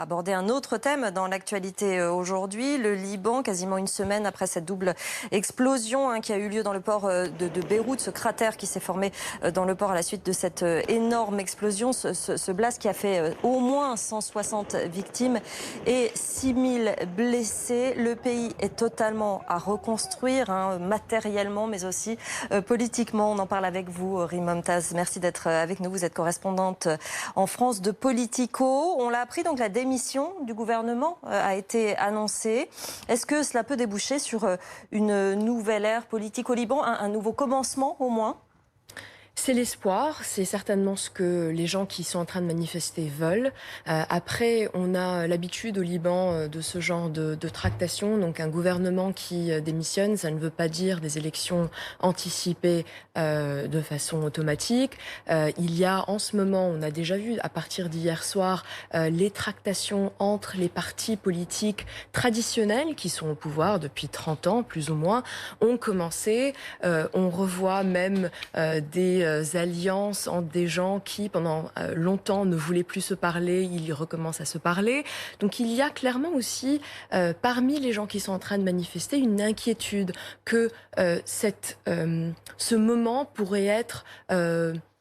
aborder un autre thème dans l'actualité aujourd'hui. Le Liban, quasiment une semaine après cette double explosion qui a eu lieu dans le port de Beyrouth, ce cratère qui s'est formé dans le port à la suite de cette énorme explosion, ce blast qui a fait au moins 160 victimes et 6000 blessés. Le pays est totalement à reconstruire, matériellement mais aussi politiquement. On en parle avec vous, Rima Momtaz. Merci d'être avec nous. Vous êtes correspondante en France de Politico. On l'a appris, donc la démission du gouvernement a été annoncée. Est-ce que cela peut déboucher sur une nouvelle ère politique au Liban, un nouveau commencement au moins ? C'est l'espoir, c'est certainement ce que les gens qui sont en train de manifester veulent. Après, on a l'habitude au Liban de ce genre de tractation. Donc un gouvernement qui démissionne, ça ne veut pas dire des élections anticipées de façon automatique. Il y a en ce moment, on a déjà vu à partir d'hier soir, les tractations entre les partis politiques traditionnels qui sont au pouvoir depuis 30 ans, plus ou moins, ont commencé. On revoit même des alliances entre des gens qui, pendant longtemps, ne voulaient plus se parler, ils recommencent à se parler. Donc il y a clairement aussi, parmi les gens qui sont en train de manifester, une inquiétude que ce moment pourrait être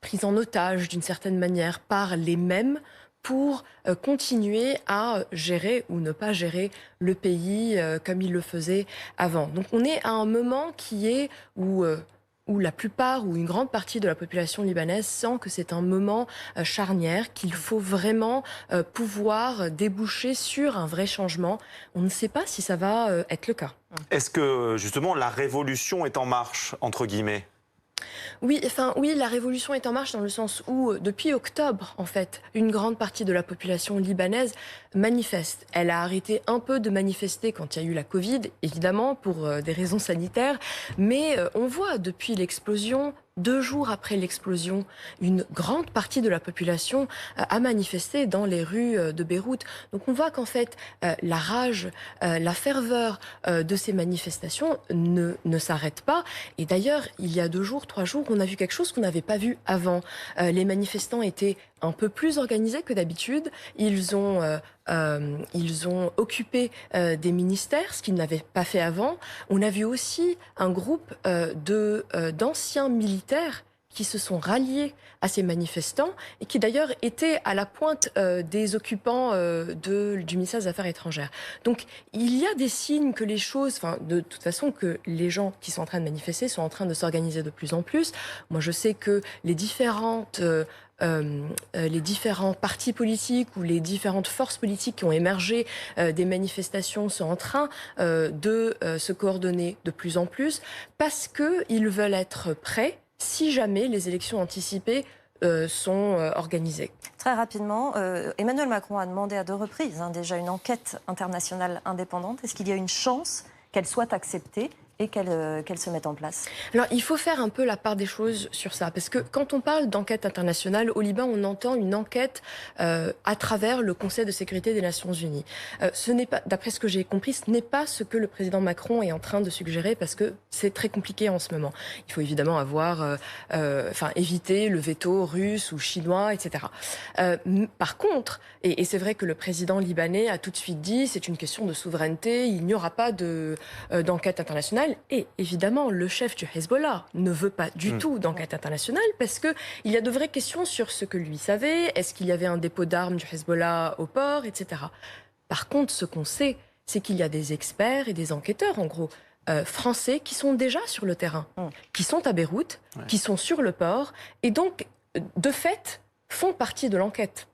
pris en otage d'une certaine manière par les mêmes pour continuer à gérer ou ne pas gérer le pays comme ils le faisaient avant. Donc on est à un moment qui est où la plupart ou une grande partie de la population libanaise sent que c'est un moment charnière, qu'il faut vraiment pouvoir déboucher sur un vrai changement. On ne sait pas si ça va être le cas. Est-ce que justement la révolution est en marche, entre guillemets ? Oui, la révolution est en marche dans le sens où, depuis octobre, en fait, une grande partie de la population libanaise manifeste. Elle a arrêté un peu de manifester quand il y a eu la Covid, évidemment, pour des raisons sanitaires. Mais on voit, depuis l'explosion, 2 jours après l'explosion, une grande partie de la population a manifesté dans les rues de Beyrouth. Donc on voit qu'en fait, la rage, la ferveur de ces manifestations ne s'arrête pas. Et d'ailleurs, il y a 2 jours, 3 jours, on a vu quelque chose qu'on n'avait pas vu avant. Les manifestants étaient un peu plus organisés que d'habitude. Ils ont occupé des ministères, ce qu'ils n'avaient pas fait avant. On a vu aussi un groupe d'anciens militaires qui se sont ralliés à ces manifestants et qui d'ailleurs étaient à la pointe des occupants du ministère des Affaires étrangères. Donc il y a des signes que les choses, de toute façon, que les gens qui sont en train de manifester sont en train de s'organiser de plus en plus. Moi je sais que les différents partis politiques ou les différentes forces politiques qui ont émergé des manifestations sont en train de se coordonner de plus en plus parce qu'ils veulent être prêts si jamais les élections anticipées sont organisées. Très rapidement, Emmanuel Macron a demandé à 2 reprises déjà une enquête internationale indépendante. Est-ce qu'il y a une chance qu'elle soit acceptée et qu'elle se mette en place? Alors, il faut faire un peu la part des choses sur ça. Parce que quand on parle d'enquête internationale, au Liban, on entend une enquête à travers le Conseil de sécurité des Nations Unies. Ce n'est pas, d'après ce que j'ai compris, ce n'est pas ce que le président Macron est en train de suggérer parce que c'est très compliqué en ce moment. Il faut évidemment éviter le veto russe ou chinois, etc. Par contre, et c'est vrai que le président libanais a tout de suite dit c'est une question de souveraineté, il n'y aura pas d'enquête internationale. Et évidemment, le chef du Hezbollah ne veut pas du tout d'enquête internationale parce qu'il y a de vraies questions sur ce que lui savait. Est-ce qu'il y avait un dépôt d'armes du Hezbollah au port, etc. Par contre, ce qu'on sait, c'est qu'il y a des experts et des enquêteurs, en gros, français qui sont déjà sur le terrain, qui sont à Beyrouth, qui sont sur le port et donc, de fait, font partie de l'enquête.